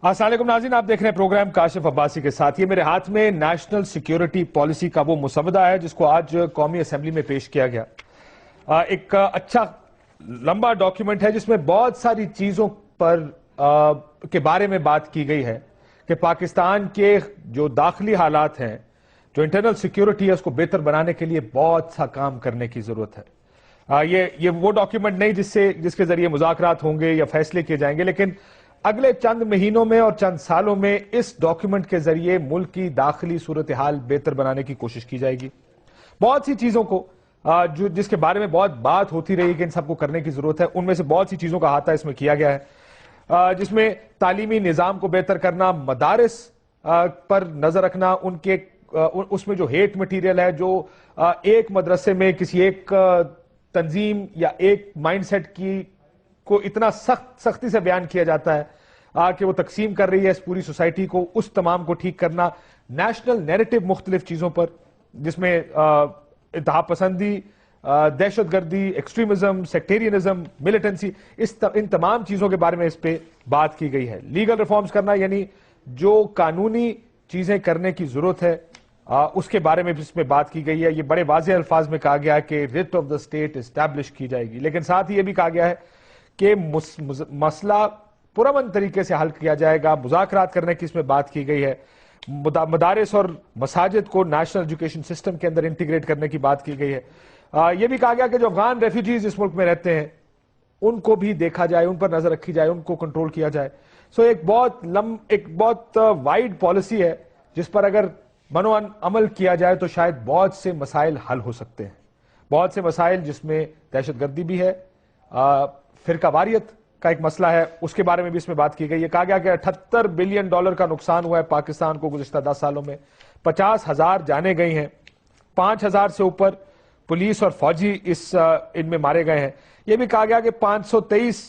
السلام علیکم ناظرین، آپ دیکھ رہے ہیں پروگرام کاشف عباسی کے ساتھ. یہ میرے ہاتھ میں نیشنل سیکیورٹی پالیسی کا وہ مسودہ ہے جس کو آج قومی اسمبلی میں پیش کیا گیا. ایک اچھا لمبا ڈاکیومنٹ ہے جس میں بہت ساری چیزوں پر کے بارے میں بات کی گئی ہے کہ پاکستان کے جو داخلی حالات ہیں، جو انٹرنل سیکیورٹی ہے، اس کو بہتر بنانے کے لیے بہت سا کام کرنے کی ضرورت ہے. یہ وہ ڈاکیومنٹ نہیں جس کے ذریعے مذاکرات ہوں گے یا فیصلے کیے جائیں گے، لیکن اگلے چند مہینوں میں اور چند سالوں میں اس ڈاکیومنٹ کے ذریعے ملک کی داخلی صورتحال بہتر بنانے کی کوشش کی جائے گی. بہت سی چیزوں کو جس کے بارے میں بہت بات ہوتی رہی کہ ان سب کو کرنے کی ضرورت ہے، ان میں سے بہت سی چیزوں کا احاطہ اس میں کیا گیا ہے، جس میں تعلیمی نظام کو بہتر کرنا، مدارس پر نظر رکھنا، اس میں جو ہیٹ مٹیریل ہے، جو ایک مدرسے میں کسی ایک تنظیم یا ایک مائنڈ سیٹ کو اتنا سختی سے بیان کیا جاتا ہے کہ وہ تقسیم کر رہی ہے اس پوری سوسائٹی کو، اس تمام کو ٹھیک کرنا. نیشنل نیریٹو مختلف چیزوں پر، جس میں انتہا پسندی، دہشت گردی، ایکسٹریمزم، سیکٹیرینزم، ملیٹنسی، ان تمام چیزوں کے بارے میں اس پہ بات کی گئی ہے. لیگل ریفارمز کرنا، یعنی جو قانونی چیزیں کرنے کی ضرورت ہے اس کے بارے میں اس میں بات کی گئی ہے. یہ بڑے واضح الفاظ میں کہا گیا ہے کہ rate of the state establish کی جائے گی، لیکن ساتھ ہی یہ بھی کہا گیا ہے کہ مسئلہ پرامن طریقے سے حل کیا جائے گا. مذاکرات کرنے کی اس میں بات کی گئی ہے. مدارس اور مساجد کو نیشنل ایجوکیشن سسٹم کے اندر انٹیگریٹ کرنے کی بات کی گئی ہے. یہ بھی کہا گیا کہ جو افغان ریفیوجیز اس ملک میں رہتے ہیں ان کو بھی دیکھا جائے، ان پر نظر رکھی جائے، ان کو کنٹرول کیا جائے. ایک بہت وائڈ پالیسی ہے جس پر اگر منوان عمل کیا جائے تو شاید بہت سے مسائل حل ہو سکتے ہیں. بہت سے مسائل جس میں دہشت گردی بھی ہے، فرقہ واریت کا ایک مسئلہ ہے، اس کے بارے میں بھی اس میں بات کی گئی ہے. کہا گیا کہ $78 بلین کا نقصان ہوا ہے پاکستان کو گزشتہ 10 سالوں میں، 50,000 جانیں گئی ہیں، 5,000 سے اوپر پولیس اور فوجی ان میں مارے گئے ہیں. یہ بھی کہا گیا کہ 523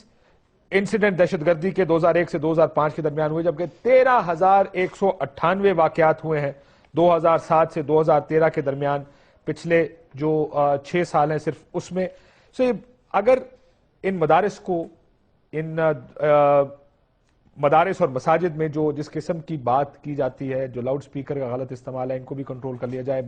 انسیڈنٹ دہشت گردی کے 2001 سے 2005 کے درمیان ہوئے، جبکہ 13,198 واقعات ہوئے ہیں 2007 سے 2013 کے درمیان، پچھلے جو 6 سال ہیں صرف اس میں. اگر ان مدارس کو، ان مدارس اور مساجد میں جو جس قسم کی بات کی جاتی ہے، جو لاؤڈ سپیکر کا غلط استعمال ہے، ان کو بھی کنٹرول کر لیا جائے،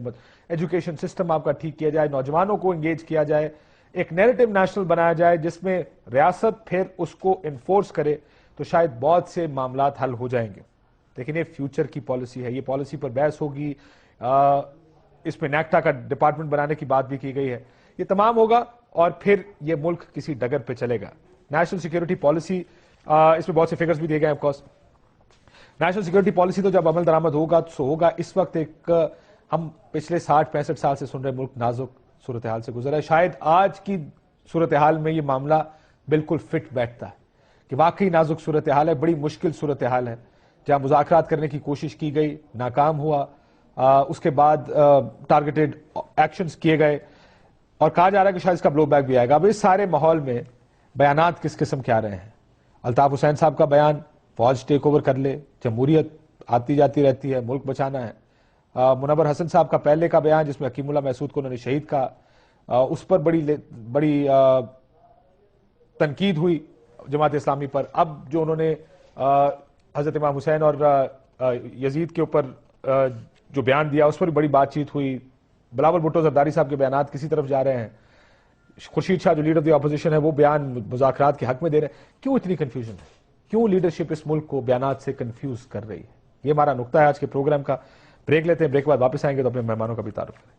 ایجوکیشن سسٹم آپ کا ٹھیک کیا جائے، نوجوانوں کو انگیج کیا جائے، ایک نیریٹو نیشنل بنایا جائے جس میں ریاست پھر اس کو انفورس کرے، تو شاید بہت سے معاملات حل ہو جائیں گے. لیکن یہ فیوچر کی پالیسی ہے، یہ پالیسی پر بحث ہوگی. اس میں نیکٹا کا ڈپارٹمنٹ بنانے کی بات بھی کی گئی ہے. یہ تمام ہوگا اور پھر یہ ملک کسی ڈگر پہ چلے گا. نیشنل سیکیورٹی پالیسی، اس میں بہت سے فگرز بھی دیے گئے ہیں. Of course national security policy تو جب عمل درآمد ہوگا تو ہوگا. اس وقت ہم پچھلے 60-65 سال سے سن رہے ملک نازک صورتحال سے گزرا ہے. شاید آج کی صورتحال میں یہ معاملہ بالکل فٹ بیٹھتا ہے کہ واقعی نازک صورتحال ہے، بڑی مشکل صورتحال ہے. جہاں مذاکرات کرنے کی کوشش کی گئی، ناکام ہوا، اس کے بعد ٹارگیٹڈ ایکشنز کیے گئے اور کہا جا رہا ہے کہ شاید اس کا بلو بیک بھی آئے گا. اب اس سارے ماحول میں بیانات کس قسم کے آ رہے ہیں؟ الطاف حسین صاحب کا بیان، فوج ٹیک اوور کر لے، جمہوریت آتی جاتی رہتی ہے، ملک بچانا ہے. منور حسن صاحب کا پہلے کا بیان جس میں حکیم اللہ محسود کو انہوں نے شہید کہا، اس پر بڑی تنقید ہوئی جماعت اسلامی پر. اب جو انہوں نے حضرت امام حسین اور یزید کے اوپر جو بیان دیا اس پر بڑی بات چیت ہوئی. بلاول بھٹو زرداری صاحب کے بیانات کسی طرف جا رہے ہیں. خورشید شاہ جو لیڈر آف دی اپوزیشن ہے وہ بیان مذاکرات کے حق میں دے رہے ہیں. کیوں اتنی کنفیوژن ہے؟ کیوں لیڈرشپ اس ملک کو بیانات سے کنفیوز کر رہی ہے؟ یہ ہمارا نقطہ ہے آج کے پروگرام کا. بریک لیتے ہیں، بریک کے بعد واپس آئیں گے تو اپنے مہمانوں کا بھی تعارف کریں.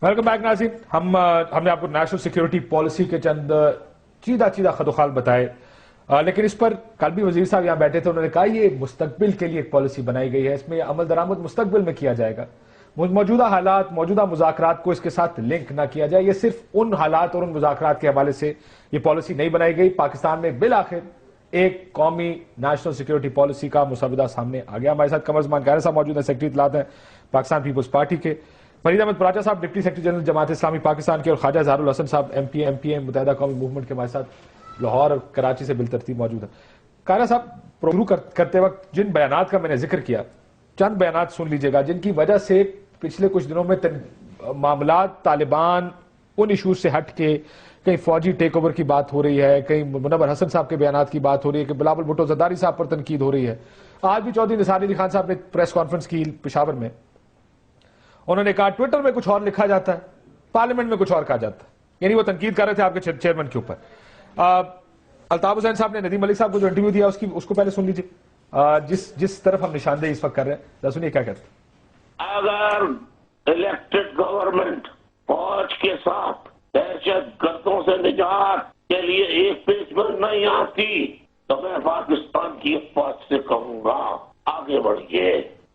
ویلکم بیک ناظرین. ہم نے آپ کو نیشنل سیکیورٹی پالیسی کے چند چیدہ خد و خال بتائے، لیکن اس پر کل بھی وزیر صاحب یہاں بیٹھے تھے، انہوں نے کہا یہ مستقبل کے لیے ایک پالیسی بنائی گئی ہے، اس میں عمل درآمد مستقبل میں کیا جائے گا. موجودہ حالات، موجودہ مذاکرات کو اس کے ساتھ لنک نہ کیا جائے. یہ صرف ان حالات اور ان مذاکرات کے حوالے سے یہ پالیسی نہیں بنائی گئی. پاکستان میں بالآخر ایک قومی نیشنل سیکیورٹی پالیسی کا مسودہ سامنے آ گیا. ہمارے ساتھ قمر زمان قاہرہ صاحب موجود ہیں، سیکرٹری اطلاعات ہیں پاکستان پیپلز پارٹی کے. فرید احمد پراچا صاحب deputy secretary general Jamaat Islami Pakistan کے، اور خواجہ اظہار الحسن صاحب ایم پی ایم متحدہ قومی موومنٹ کے ہمارے ساتھ لاہور اور کراچی سے بالترتیب موجود ہیں. قاہرہ صاحب، شروع کرتے وقت جن بیانات کا میں نے ذکر کیا، چند بیانات سن لیجئے گا جن کی وجہ سے پچھلے کچھ دنوں میں معاملات طالبان ان ایشوز سے ہٹ کے کہیں فوجی ٹیک اوور کی بات ہو رہی ہے, کہیں منور حسن صاحب کے بیانات کی بات ہو رہی ہے, کہ بلاول بھٹو زرداری صاحب پر تنقید ہو رہی ہے. آج بھی چودھری نثار علی خان صاحب نے پریس کانفرنس کی پشاور میں, انہوں نے کہا ٹویٹر میں کچھ اور لکھا جاتا ہے, پارلیمنٹ میں کچھ اور کہا جاتا ہے. یعنی وہ تنقید کر رہے تھے آپ کے چیئرمین کے اوپر. الطاف حسین صاحب نے ندیم ملک صاحب کو جو انٹرویو دیا اس کو پہلے سن لیجیے, جس طرف ہم نشاندہی اس وقت کر رہے ہیں, سنیے کیا کہتے ہیں. اگر الیکٹڈ گورنمنٹ فوج کے ساتھ دہشت گردوں سے نجات کے لیے ایک پیج پر نہیں آتی تو میں پاکستان کی فوج سے کہوں گا آگے بڑھیے.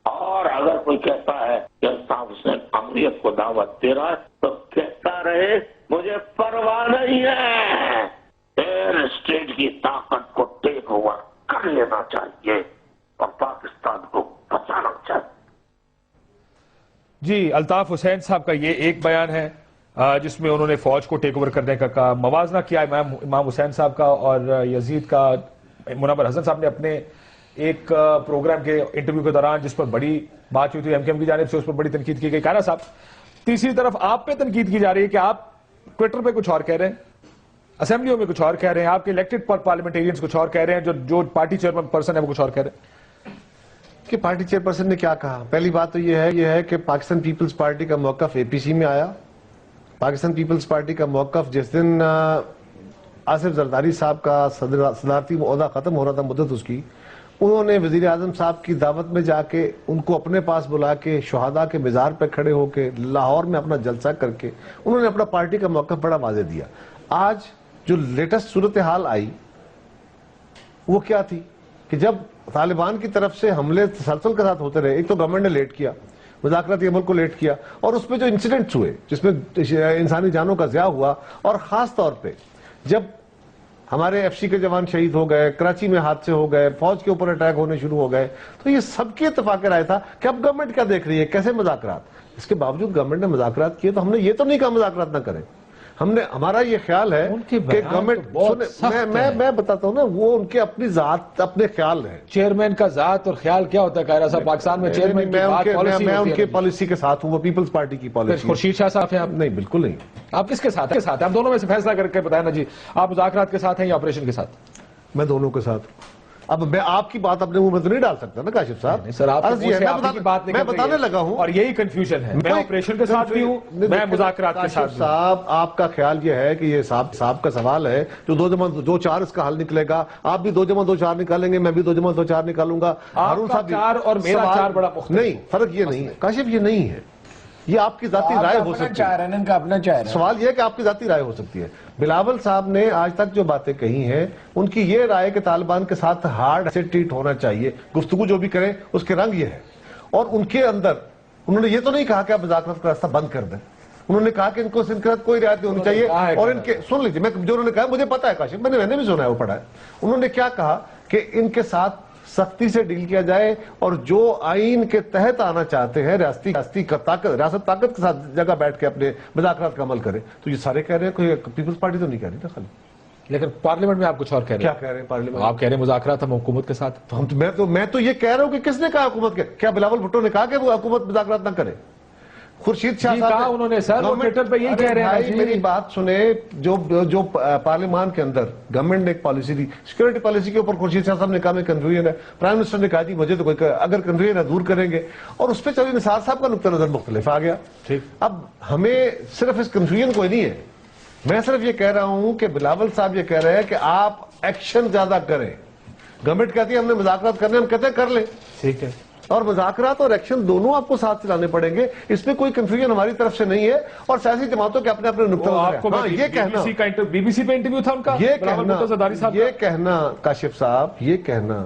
اور اگر کوئی کہتا ہے کہ الطاف حسین امریت کو دعوت دے رہا ہے تو کہتا رہے, مجھے پرواہ نہیں ہے. ایئر اسٹیٹ کی طاقت کو ٹیک اوور کر لینا چاہیے اور پاکستان کو بچانا چاہیے. جی, الطاف حسین صاحب کا یہ ایک بیان ہے جس میں انہوں نے فوج کو ٹیک اوور کرنے کا کہا. موازنہ کیا امام حسین صاحب کا اور یزید کا. منور حسن صاحب نے اپنے ایک پروگرام کے انٹرویو کے دوران جس پر بڑی بات ہوئی تھی ایم کے ایم کی جانب سے, اس پر بڑی تنقید کی گئی. کائرہ صاحب, تیسری طرف آپ پہ تنقید کی جا رہی ہے کہ آپ ٹویٹر پہ کچھ اور کہہ رہے ہیں, اسمبلیوں میں کچھ اور کہہ رہے ہیں, آپ کے الیکٹڈ پارلیمنٹیرینز کچھ اور کہہ رہے ہیں, جو پارٹی چیئرمین پرسن ہے وہ کچھ اور کہہ رہے ہیں. کہ پارٹی چیئر پرسن نے کیا کہا؟ پہلی بات تو یہ ہے کہ پاکستان پیپلز پارٹی کا موقف اے پی سی میں آیا. پاکستان پیپلز پارٹی کا موقف جس دن آصف زرداری صاحب کا صدارتی عہدہ ختم ہو رہا تھا, مدت اس کی, انہوں نے وزیر اعظم صاحب کی دعوت میں جا کے ان کو اپنے پاس بلا کے شہداء کے مزار پہ کھڑے ہو کے لاہور میں اپنا جلسہ کر کے انہوں نے اپنا پارٹی کا موقف بڑا واضح دیا. آج جو لیٹسٹ صورتحال آئی وہ کیا تھی کہ جب طالبان کی طرف سے حملے تسلسل کے ساتھ ہوتے رہے, ایک تو گورنمنٹ نے لیٹ کیا, مذاکراتی عمل کو لیٹ کیا, اور اس پہ جو انسیڈنٹس ہوئے جس میں انسانی جانوں کا ضیاع ہوا, اور خاص طور پہ جب ہمارے ایف سی کے جوان شہید ہو گئے, کراچی میں حادثے ہو گئے, فوج کے اوپر اٹیک ہونے شروع ہو گئے, تو یہ سب کی اتفاق رائے تھا کہ اب گورنمنٹ کیا دیکھ رہی ہے, کیسے مذاکرات. اس کے باوجود گورنمنٹ نے مذاکرات کیے, تو ہم نے یہ تو نہیں کہا مذاکرات نہ کریں. ہمارا یہ خیال ہے کہ گورنمنٹ, میں بتاتا ہوں نا, وہ ان کے اپنی ذات, اپنے خیال ہیں. چیئرمین کا ذات اور خیال کیا ہوتا ہے قائرہ صاحب پاکستان میں؟ چیئرمین کی بات پالیسی ہوتی ہے. میں ان کے پالیسی کے ساتھ ہوں, وہ پیپلز پارٹی کی پالیسی. خورشید شاہ صاحب ہیں آپ؟ نہیں, بالکل نہیں. آپ کس کے ساتھ ہیں؟ آپ دونوں میں سے فیصلہ کر کے بتائیں نا جی, آپ مذاکرات کے ساتھ ہیں یا آپریشن کے ساتھ؟ میں دونوں کے ساتھ. اب میں آپ کی بات اپنے منہ میں تو نہیں ڈال سکتا نا کاشف صاحب. سر, آپ کی بات میں بتانے لگا ہوں, اور یہی کنفیوژن ہے. میں آپریشن کے ساتھ بھی ہوں, میں مذاکرات کے ساتھ بھی ہوں. صاحب, آپ کا خیال یہ ہے کہ یہ صاحب کا سوال ہے جو 2+2=4 اس کا حل نکلے گا. آپ بھی 2+2=4 نکالیں گے, میں بھی 2+2=4 نکالوں گا. ہارون صاحب 4 اور میرا 4 بڑا مختلف نہیں, فرق یہ نہیں ہے کاشف, یہ نہیں ہے. یہ آپ کی ذاتی رائے ہو سکتی ہے. سوال یہ ہے کہ آپ کی ذاتی رائے ہو سکتی ہے. بلاول صاحب نے آج تک جو باتیں کہی ہیں, ان کی یہ رائے کہ طالبان کے ساتھ ہارڈ سے ٹریٹ ہونا چاہیے, گفتگو جو بھی کریں اس کے رنگ یہ ہے. اور ان کے اندر انہوں نے یہ تو نہیں کہا کہ آپ مذاکرات کا راستہ بند کر دیں. انہوں نے کہا کہ ان کو سنکرت کوئی رعایت نہیں ہونی چاہیے. اور ان کے سن لیجیے, میں جو انہوں نے کہا مجھے پتا ہے کاشف, میں نے بھی سنا ہے, وہ پڑھا ہے. انہوں نے کیا کہا کہ ان کے ساتھ سختی سے ڈیل کیا جائے, اور جو آئین کے تحت آنا چاہتے ہیں ریاست طاقت کے ساتھ جگہ بیٹھ کے اپنے مذاکرات کا عمل کرے. تو یہ سارے کہہ رہے ہیں, کوئی پیپلز پارٹی تو نہیں کہہ رہی نا خالی. لیکن پارلیمنٹ میں آپ کچھ اور کہہ رہے ہیں. کیا کہہ رہے ہیں پارلیمنٹ؟ آپ کہہ رہے ہیں مذاکرات ہم حکومت کے ساتھ. میں تو یہ کہہ رہا ہوں کہ کس نے کہا حکومت کے؟ کیا بلاول بھٹو نے کہا کہ وہ حکومت مذاکرات نہ کرے؟ خورشید شاہ صاحب کہا انہوں نے, سر وہ ٹویٹر پہ یہی کہہ رہے ہیں. میری بات سنیں, جو پارلیمان کے اندر گورنمنٹ نے ایک پالیسی دی, سیکورٹی پالیسی کے اوپر خورشید شاہ صاحب نے کہا میں کنفیوژن ہے. پرائم منسٹر نے کہا جی مجھے تو کوئی, اگر کنفیوژن ہے دور کریں گے, اور اس پہ چودھری نثار صاحب کا نقطہ نظر مختلف آ گیا. اب ہمیں صرف اس کنفیوژن کوئی نہیں ہے. میں صرف یہ کہہ رہا ہوں کہ بلاول صاحب یہ کہہ رہے ہیں کہ آپ ایکشن زیادہ کریں. گورنمنٹ کہتی ہے ہم نے مذاکرات کرنے, ہم کہتے ہیں کر لیں, ٹھیک ہے, اور مذاکرات اور ایکشن دونوں آپ کو ساتھ چلانے پڑیں گے. اس میں کوئی کنفیوژن ہماری طرف سے نہیں ہے, اور سیاسی جماعتوں کے اپنے اپنے نقطہ نظر ہیں. یہ کہنا, بی بی سی پہ انٹرویو تھا ان کا, یہ کہنا کاشف صاحب, یہ کہنا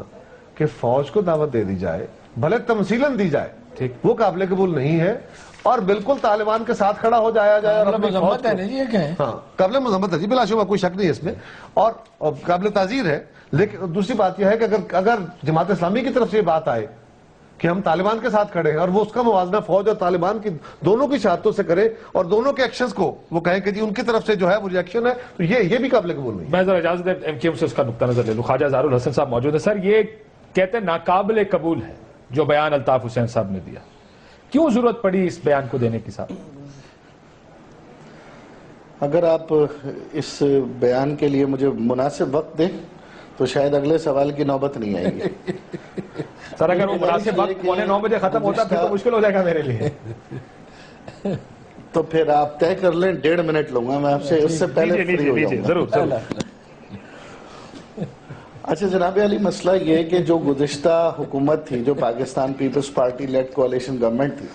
کہ فوج کو دعوت دے دی جائے, بھلے تمثیلاً دی جائے, وہ قابل قبول نہیں ہے. اور بالکل طالبان کے ساتھ کھڑا ہو جایا جائے, اور مذمت ہے جی, یہ کہیں ہاں قابل مذمت ہے جی, بلا شبہ کوئی شک نہیں ہے اس میں, اور قابل تعزیر ہے. لیکن دوسری بات یہ ہے کہ اگر جماعت اسلامی کی طرف سے یہ بات آئے کہ ہم طالبان کے ساتھ کھڑے ہیں, اور وہ اس کا موازنہ فوج اور طالبان کی دونوں کی شہادتوں سے کرے, اور دونوں کے ایکشنز کو وہ کہیں کہ جی ان کی طرف سے جو ہے وہ ریئیکشن ہے, تو یہ بھی قابل قبول نہیں. میں ذرا اجازت دیں ایم کیو ایم سے اس کا نقطہ نظر لے لوں. خواجہ اظہار الحسن صاحب موجود ہیں. سر, یہ کہتے ہیں ناقابل قبول ہے جو بیان الطاف حسین صاحب نے دیا. کیوں ضرورت پڑی اس بیان کو دینے کی؟ صاحب اگر آپ اس بیان کے لیے مجھے مناسب وقت دیں تو شاید اگلے سوال کی نوبت نہیں آئے گی. سر اگر وہ مناسب وقت 8:45 بجے ختم ہوتا پھر تو مشکل ہو جائے گا میرے لیے. تو پھر آپ طے کر لیں 1.5 منٹ لوں گا میں آپ سے, اس سے پہلے فری ہو جاؤں گا. ضرور. اچھا جناب علی, مسئلہ یہ ہے کہ جو گزشتہ حکومت تھی, جو Pakistan Peoples Party led coalition government تھی,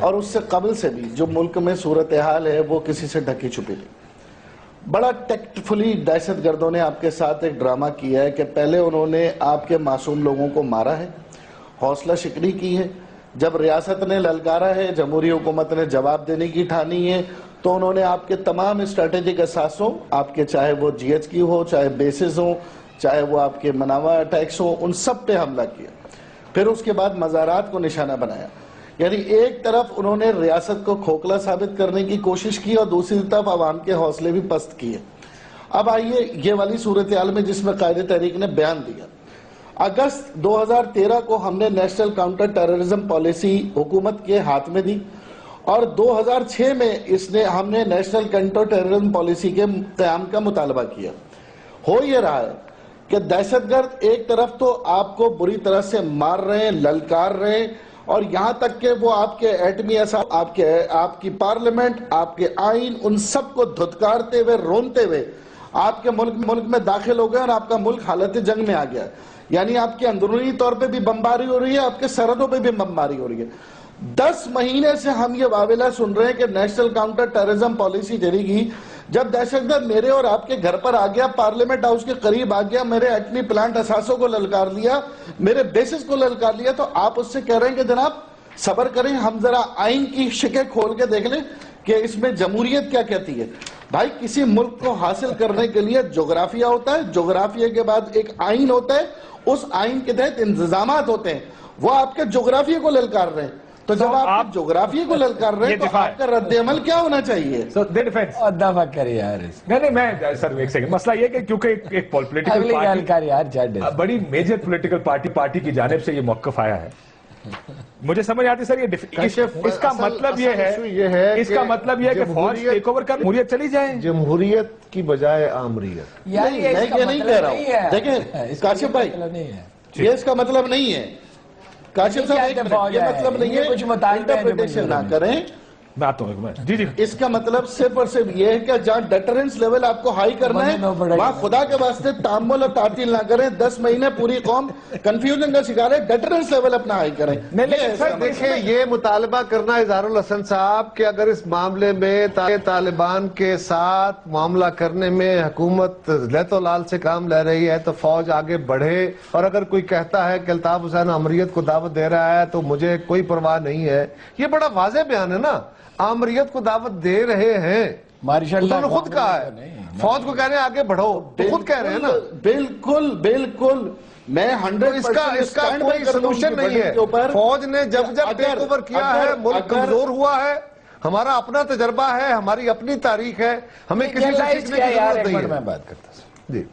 اور اس سے قبل سے بھی جو ملک میں صورتحال ہے وہ کسی سے ڈھکی چھپی نہیں. بڑا ٹیکٹفلی دہشت گردوں نے آپ کے ساتھ ایک ڈرامہ کیا ہے کہ پہلے انہوں نے آپ کے معصوم لوگوں کو مارا ہے, حوصلہ شکنی کی ہے. جب ریاست نے للکارا ہے, جمہوری حکومت نے جواب دینے کی ٹھانی ہے, تو انہوں نے آپ کے تمام اسٹریٹجک اثاثوں, آپ کے چاہے وہ جی ایچ کیو ہو, چاہے بیسز ہوں, چاہے وہ آپ کے مناوا اٹیکس ہوں, ان سب پہ حملہ کیا. پھر اس کے بعد مزارات کو نشانہ بنایا. یعنی ایک طرف انہوں نے ریاست کو کھوکھلا ثابت کرنے کی کوشش کی اور دوسری طرف عوام کے حوصلے بھی پست کیے. اب آئیے یہ والی صورتحال میں جس میں قائد تحریک نے بیان دیا. اگست 2013 کو ہم نے نیشنل کاؤنٹر ٹیررزم پالیسی حکومت کے ہاتھ میں دی, اور 2006 میں ہم نے نیشنل کاؤنٹر ٹیررزم پالیسی کے قیام کا مطالبہ کیا. ہو یہ رہا ہے کہ دہشت گرد ایک طرف تو آپ کو بری طرح سے مار رہے ہیں, للکار رہے ہیں, اور یہاں تک کہ وہ آپ کے ایٹمی اثاث, آپ کی پارلیمنٹ, آپ کے آئین, ان سب کو دھتکارتے ہوئے, رونتے ہوئے آپ کے ملک میں داخل ہو گئے, اور آپ کا ملک حالت جنگ میں آ گیا. یعنی آپ کے اندرونی طور پہ بھی بمباری ہو رہی ہے, آپ کے سرحدوں پہ بھی بمباری ہو رہی ہے. 10 مہینے سے ہم یہ واویلا سن رہے ہیں کہ نیشنل کاؤنٹر ٹیررزم پالیسی چلی گی. جب دہشت گرد میرے اور آپ کے گھر پر آ گیا, پارلیمنٹ ہاؤس کے قریب آ گیا, میرے ایٹمی پلانٹ اثاثوں کو للکار لیا, میرے بیسز کو للکار لیا, تو آپ اس سے کہہ رہے ہیں کہ جناب صبر کریں, ہم ذرا آئین کی شکیں کھول کے دیکھ لیں کہ اس میں جمہوریت کیا کہتی ہے. بھائی کسی ملک کو حاصل کرنے کے لیے جغرافیہ ہوتا ہے, جغرافیہ کے بعد ایک آئین ہوتا ہے, اس آئین کے تحت انتظامات ہوتے ہیں. وہ آپ کے جغرافیہ کو للکار رہے ہیں, تو جب آپ جغرافیہ کو للکار رہے ہیں تو آپ کا رد عمل کیا ہونا چاہیے؟ دفع کرے یار. نہیں میں سر ایک سیکنڈ, مسئلہ یہ کہ کیونکہ ایک پولیٹیکل پارٹی, بڑی میجر پولیٹیکل پارٹی کی جانب سے یہ موقف آیا ہے, مجھے سمجھ آتی سر اس کا مطلب یہ ہے کہ فوج ٹیک اوور کر جمہوریت چلی جائے, جمہوریت کی بجائے آمریت. نہیں, میں یہ نہیں کہہ رہا ہوں. دیکھیں کاشف بھائی, یہ اس کا مطلب نہیں ہے. کاشف صاحب یہ مطلب نہیں ہے, کچھ انٹرپریٹیشن نہ کریں. میں آتا ہوں. جی اس کا مطلب صرف اور صرف یہ ہے کہ جہاں ڈیٹرنس لیول آپ کو ہائی کرنا ہے, وہاں خدا کے واسطے تعامل اور تعطیل نہ کریں. 10 مہینے پوری قوم کنفیوژن کا شکار ہے, ڈیٹرنس لیول اپنا ہائی کریں. دیکھیں یہ مطالبہ کرنا اظہار الحسن صاحب کہ اگر اس معاملے میں طالبان کے ساتھ معاملہ کرنے میں حکومت لیت و لال سے کام لے رہی ہے تو فوج آگے بڑھے, اور اگر کوئی کہتا ہے کہ الطاف حسین امریت کو دعوت دے رہا ہے تو مجھے کوئی پرواہ نہیں ہے, یہ بڑا واضح بیان ہے نا. آمریت کو دعوت دے رہے ہیں, انہوں نے خود کہا ہے, فوج کو کہہ رہے ہیں آگے بڑھو, تو خود کہہ رہے ہیں نا. بالکل بالکل, میں 100% اس کا کوئی سلوشن نہیں ہے. فوج نے جب ٹیک اوور کیا ہے, ملک کمزور ہوا ہے, ہمارا اپنا تجربہ ہے, ہماری اپنی تاریخ ہے, ہمیں کسی سے سیکھنے کی ضرورت نہیں ہے. میں بات کرتا ہوں جی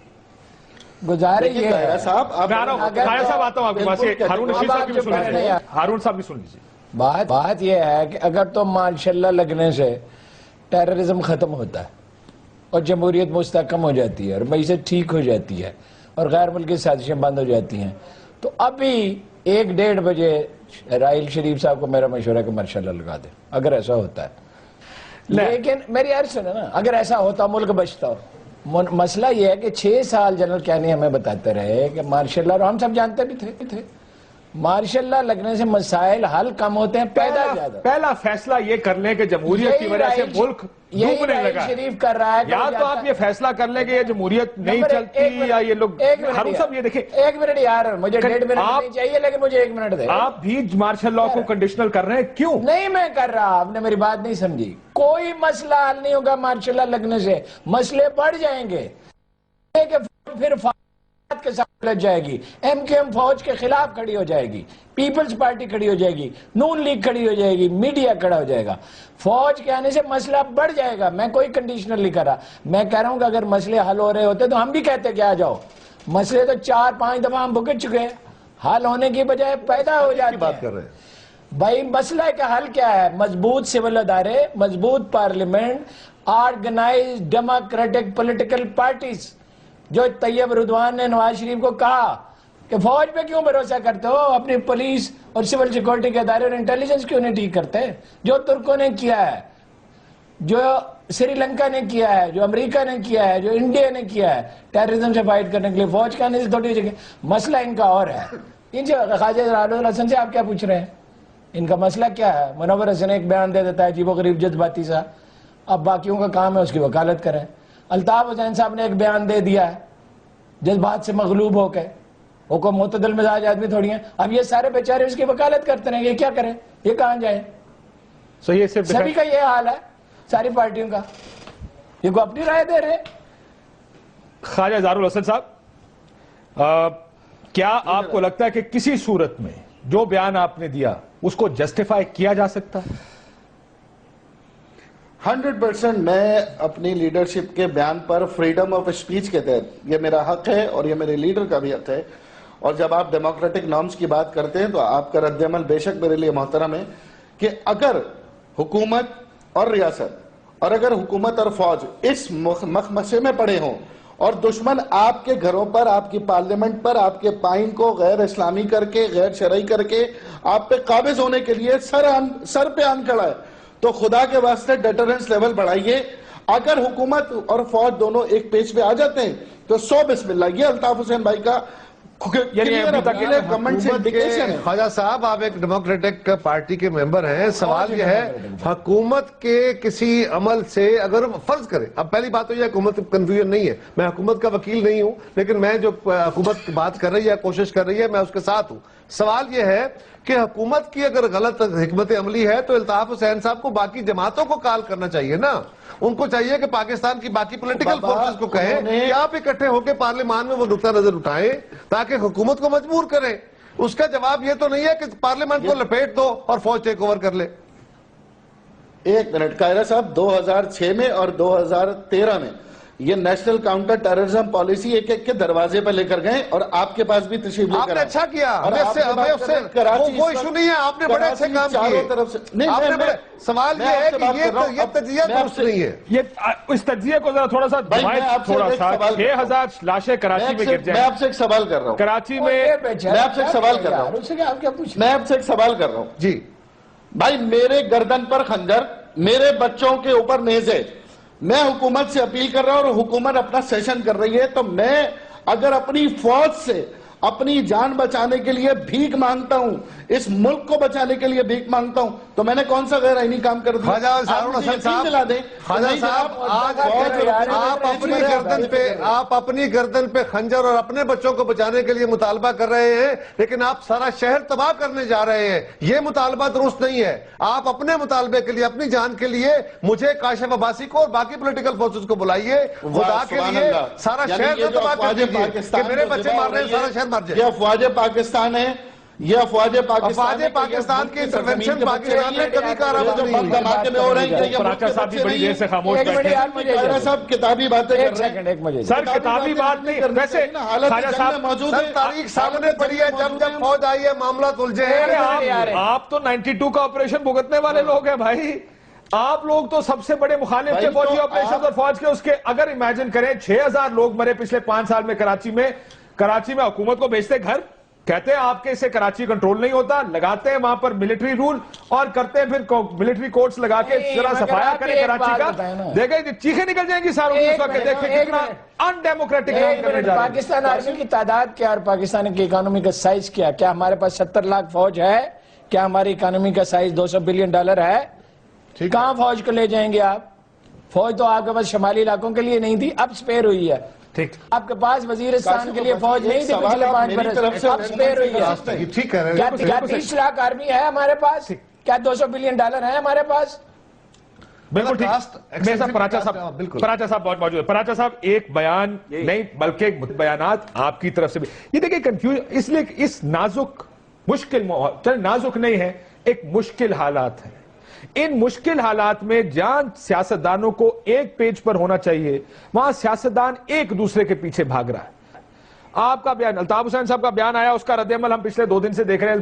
گزارش یہ ہے صاحب, صاحب آتا ہوں آپ کے پاس, ہارون رشید صاحب بھی سن لیجیے, ہارون صاحب بھی سن لیجیے. بات یہ ہے کہ اگر تو ماشاءاللہ لگنے سے ٹیررزم ختم ہوتا ہے اور جمہوریت مستحکم ہو جاتی ہے اور معیشت ٹھیک ہو جاتی ہے اور غیر ملکی سازشیں بند ہو جاتی ہیں, تو ابھی 1-1.5 بجے راحیل شریف صاحب کو میرا مشورہ ہے کہ ماشاءاللہ لگا دیں, اگر ایسا ہوتا ہے. لیکن میری عرض سنیں نا, اگر ایسا ہوتا ملک بچتا ہو. مسئلہ یہ ہے کہ 6 سال جنرل کیانی ہمیں بتاتے رہے کہ ماشاءاللہ, اور ہم سب جانتے بھی تھے, مارشاءاللہ لگنے سے مسائل حل کم ہوتے ہیں, پیدا زیادہ. پہلا فیصلہ یہ کر لیں کہ جمہوریت کی وجہ سے ملک ڈوبنے لگا. شریف کر رہا ہے, یا تو آپ یہ فیصلہ کر لیں کہ یہ جمہوریت نہیں چلتی, یا یہ لوگ. ہارون صاحب یہ دیکھیں, 1 منٹ یار, مجھے 1.5 منٹ نہیں چاہیے, لیکن مجھے 1 منٹ دے. آپ بھی مارشل لاء کو کنڈیشنل کر رہے ہیں, کیوں نہیں میں کر رہا, آپ نے میری بات نہیں سمجھی. کوئی مسئلہ حل نہیں ہوگا مارشل لاء لگنے سے, مسئلے بڑھ جائیں گے. پھر کے ساتھ لگ جائے گی, MQM فوج کے خلاف کھڑی ہو جائے گی, پیپلز پارٹی کھڑی ہو جائے گی, نون لیگ کھڑی ہو جائے گی, میڈیا کھڑا ہو جائے گا. فوج کے آنے سے مسئلہ بڑھ جائے گا. میں کوئی کنڈیشنل نہیں کر رہا, میں کہہ رہا ہوں کہ اگر مسئلے حل ہو رہے ہوتے تو ہم بھی کہتے کہ آ جاؤ. مسئلے تو 4-5 دفعہ ہم بھگت چکے ہیں, حل ہونے کی بجائے پیدا ہو جاتے ہیں. بھائی مسئلہ کا حل کیا ہے؟ مضبوط سول ادارے, مضبوط parliament, organized democratic political parties. جو طیب رضوان نے نواز شریف کو کہا کہ فوج پہ کیوں بھروسہ کرتے ہو, اپنی پولیس اور سول سیکورٹی کے ادارے اور انٹیلیجنس کیوں نہیں ٹھیک کرتے؟ جو ترکوں نے کیا ہے, جو سری لنکا نے کیا ہے, جو امریکہ نے کیا ہے, جو انڈیا نے کیا ہے ٹیررزم سے فائٹ کرنے کے لیے, فوج کا نہیں تھوڑی جگہ. مسئلہ ان کا اور ہے. ان سے خواجہ رادع الحسن سے آپ کیا پوچھ رہے ہیں؟ ان کا مسئلہ کیا ہے؟ منور حسن ایک بیان دے دیتا ہے عجیب و غریب جذباتی سا, اب باقیوں کا کام ہے اس کی وکالت کریں. الطاف حسین صاحب نے ایک بیان دے دیا ہے جذبات سے مغلوب ہو کے, وہ کو معتدل مزاج آدمی تھوڑی ہیں. اب یہ سارے بیچارے اس کی وکالت کرتے رہیں, یہ کیا کریں, یہ کہاں جائیں؟ یہ صرف سبھی کا یہ حال ہے, ساری پارٹیوں کا. یہ کو اپنی رائے دے رہے. خواجہ اظہار الحسن صاحب, کیا آپ کو لگتا ہے کہ کسی صورت میں جو بیان آپ نے دیا اس کو جسٹیفائی کیا جا سکتا ہے؟ 100% میں اپنی لیڈرشپ کے بیان پر فریڈم آف اسپیچ کے تحت, یہ میرا حق ہے اور یہ میرے لیڈر کا بھی حق ہے. اور جب آپ ڈیموکریٹک نارمز کی بات کرتے ہیں تو آپ کا رد عمل بے شک میرے لیے محترم ہے کہ اگر حکومت اور ریاست اور اگر حکومت اور فوج اس مخمسے میں پڑے ہوں اور دشمن آپ کے گھروں پر, آپ کی پارلیمنٹ پر, آپ کے پائن کو غیر اسلامی کر کے, غیر شرعی کر کے آپ پہ قابض ہونے کے لیے سر پہ آن کھڑا ہے, تو خدا کے واسطے ڈیٹرنس لیول بڑھائیے. اگر حکومت اور فوج دونوں ایک پیج پہ آ جاتے ہیں تو 100 بسم اللہ. یہ الطاف حسین بھائی کا خواجہ صاحب, آپ ایک ڈیموکریٹک پارٹی کے ممبر ہیں, سوال یہ ہے حکومت کے کسی عمل سے اگر فرض کرے, اب پہلی بات تو یہ حکومت کنفیوژن نہیں ہے, میں حکومت کا وکیل نہیں ہوں, لیکن میں جو حکومت بات کر رہی ہے, کوشش کر رہی ہے, میں اس کے ساتھ ہوں. سوال یہ ہے کہ حکومت کی اگر غلط حکمت عملی ہے تو الطاف حسین صاحب کو باقی جماعتوں کو کال کرنا چاہیے نا. ان کو چاہیے کہ پاکستان کی باقی پولیٹیکل فورسز کو کہیں کہ آپ اکٹھے ہو کے پارلیمان میں وہ نقطہ نظر اٹھائیں تاکہ حکومت کو مجبور کریں. اس کا جواب یہ تو نہیں ہے کہ پارلیمان کو لپیٹ دو اور فوج ٹیک اوور کر لے. ایک منٹ قاہرہ صاحب, 2006 میں اور 2013 میں یہ نیشنل کاؤنٹر ٹیررزم پالیسی ایک ایک کے دروازے پہ لے کر گئے اور آپ کے پاس بھی تشریف لے کر آپ نے اچھا کیا, وہ ایشو نہیں ہے, آپ نے بڑے اچھے کام کیے. سوال یہ ہے کہ یہ تجزیہ درست نہیں ہے. یہ اس تجزیے کو ذرا تھوڑا سا تھوڑا سا 6000 لاشیں کراچی میں گر جائیں. میں آپ سے ایک سوال کر رہا ہوں, کراچی میں میں آپ سے ایک سوال کر رہا ہوں, میں آپ سے ایک سوال کر رہا ہوں. جی بھائی, میرے گردن پر خنجر, میرے بچوں کے اوپر نیزے, میں حکومت سے اپیل کر رہا ہوں اور حکومت اپنا سیشن کر رہی ہے, تو میں اگر اپنی فوج سے اپنی جان بچانے کے لیے بھیک مانگتا ہوں, اس ملک کو بچانے کے لیے بھیک مانگتا ہوں, تو میں نے کون سا غیر آئینی کام کر دیا؟ خواجہ صاحب, آپ اپنی گردن پہ خنجر اور اپنے بچوں کو بچانے کے لیے مطالبہ کر رہے ہیں, لیکن آپ سارا شہر تباہ کرنے جا رہے ہیں. یہ مطالبہ درست نہیں ہے. آپ اپنے مطالبے کے لیے, اپنی جان کے لیے مجھے, کاشف عباسی کو اور باقی پولیٹیکل فورسز کو بلائیے, خدا کے لیے سارا شہر تباہ کر دیجیے کہ میرے بچے مار رہے ہیں, سارا شہر مار جائے. یہ افواج پاکستان ہے, یہ افواج پاکستان کی انٹرونشن پاکستان میں کبھی کارآمد نہیں ہوئی. دھماکے میں ہو رہے ہیں. پراچا صاحب بھی بڑی دیر سے خاموش بیٹھے ہیں. صاحب کتابی باتیں کر رہے ہیں. سر کتابی بات نہیں, ویسے خواجہ صاحب موجود سر تاریخ سامنے پڑی ہے, جب فوج آئی ہے معاملات الجھے ہیں. آپ تو 92 کا آپریشن بھگتنے والے لوگ ہیں بھائی. آپ لوگ تو سب سے بڑے مخالف تھے فوجی آپریشن اور فوج کے. اس کے اگر امیجن کریں 6000 لوگ مرے پچھلے 5 سال میں کراچی میں حکومت کو بھیجتے گھر, کہتے ہیں آپ کے سے کراچی کنٹرول نہیں ہوتا, لگاتے ہیں وہاں پر ملٹری رول اور کرتے ہیں پھر ملٹری کورٹس لگا کے ذرا صفایا کریں کراچی کا. دیکھیں چیخیں نکل جائیں گی ساروں کی اس وقت, دیکھیں کتنا ان ڈیموکریٹک کام کرنے جا رہے ہیں. پاکستان آرمی کی تعداد کیا اور پاکستان کی اکانومی کا سائز کیا؟ کیا ہمارے پاس 70 لاکھ فوج ہے؟ کیا ہماری اکانومی کا سائز $200 بلین ہے؟ کہاں فوج کو لے جائیں گے آپ؟ فوج تو آپ کے پاس شمالی علاقوں کے لیے نہیں تھی, اب سپیر ہوئی ہے. ٹھیک, آپ کے پاس وزیرستان کے لیے فوج نہیں تھی پچھلے 5 برس, اب سپیر ہوئی ہے. ٹھیک ہے, کیا 30 لاکھ آرمی ہے ہمارے پاس؟ کیا $200 بلین ہے ہمارے پاس؟ بالکل ٹھیک. پراچا صاحب بہت موجود ہے. پراچا صاحب, ایک بیان نہیں بلکہ بیانات آپ کی طرف سے بھی, یہ دیکھیں کنفیوژ, اس لیے اس نازک مشکل, نازک نہیں ہے, ایک مشکل حالات ہیں. ان مشکل حالات میں جہاں سیاستدانوں کو ایک پیج پر ہونا چاہیے, وہاں سیاستدان ایک دوسرے کے پیچھے بھاگ رہا ہے. آپ کا بیان, الطاف حسین صاحب کا بیان آیا, اس کا رد عمل ہم پچھلے 2 دن سے دیکھ رہے ہیں.